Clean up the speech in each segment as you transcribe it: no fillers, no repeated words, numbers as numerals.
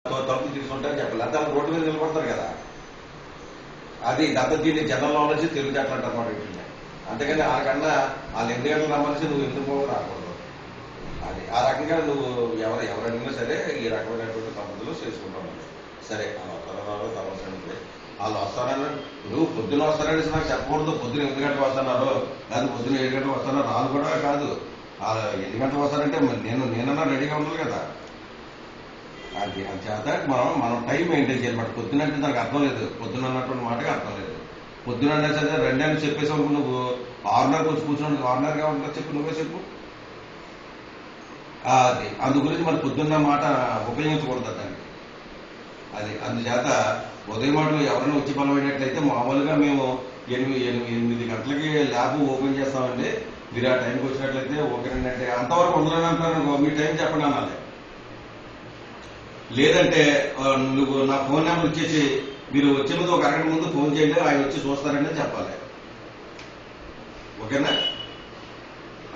తలుపు తీసుకుంటారని చెప్పాలి, అంతా రోడ్డు మీద నిలబడతారు కదా. అది గత దీన్ని జనరల్ నాలెడ్జ్ తెలుగు చెట్లంట అన్నమాట వీటిని. అంతేకాని ఆకన్నా వాళ్ళు 8 గంటలు రమ్మనిసి నువ్వు ఎందుకు రాకూడదు. అది ఆ రకంగా నువ్వు ఎవరు అడిగినా సరే ఈ రకమైనటువంటి పద్ధతులు చేసుకుంటావు. సరే వాళ్ళు వస్తారన్నారో తర్వాత వాళ్ళు వస్తారని నువ్వు పొద్దున వస్తారనేసి నాకు చెప్పకూడదు. పొద్దున 8 గంటలు వస్తున్నారు కాదు, పొద్దున 7 గంటలు వస్తున్నారు రాళ్ళు కూడా కాదు. 8 గంటలు వస్తారంటే నేనన్నా రెడీగా ఉండాలి కదా. అది చేత మనం టైం మెయింటైన్ చేయాలి. పొద్దున అంటే దానికి అర్థం లేదు, పొద్దున అన్నటువంటి మాటగా అర్థం లేదు. పొద్దున అన్నా సరే 2 అని చెప్పేసావు నువ్వు 6:30 వచ్చి కూర్చున్నావు, 6:30గా ఉంటా చెప్పు, నువ్వే చెప్పు. అది అందు గురించి మన పొద్దున్న మాట ఉపయోగించకూడదు దాన్ని. అది అందుచేత ఉదయం మాటలు ఎవరైనా వచ్చి బలమైనట్లయితే మామూలుగా మేము 8 గంటలకి ల్యాబ్ ఓపెన్ చేస్తామండి, మీరు ఆ టైంకి వచ్చినట్లయితే ఓకేనంటే అంతవరకు ఉండలేని అంటారు. మీ టైం చెప్పండి అనాలి. లేదంటే నువ్వు నా ఫోన్ నెంబర్ ఇచ్చేసి మీరు వచ్చే ముందు ఒక అరగంట ముందు ఫోన్ చేయండి, ఆయన వచ్చి చూస్తారని చెప్పాలి. ఓకేనా?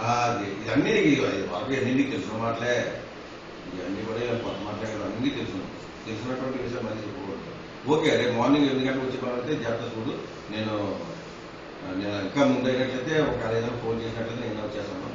అది ఇవన్నీ వరకు ఎన్ని తెలిసిన మాటలే, ఇవన్నీ కూడా కొత్త మాటలే కదా, అన్ని తెలిసినటువంటి విషయం అది చెప్పకూడదు. ఓకే, రేపు మార్నింగ్ 8 గంటలకు వచ్చి పడితే జాగ్రత్త చూడు. నేను ఇంకా ముందు అయినట్లయితే ఒక ఏదైనా ఫోన్ చేసినట్లయితే నేను వచ్చేస్తాను.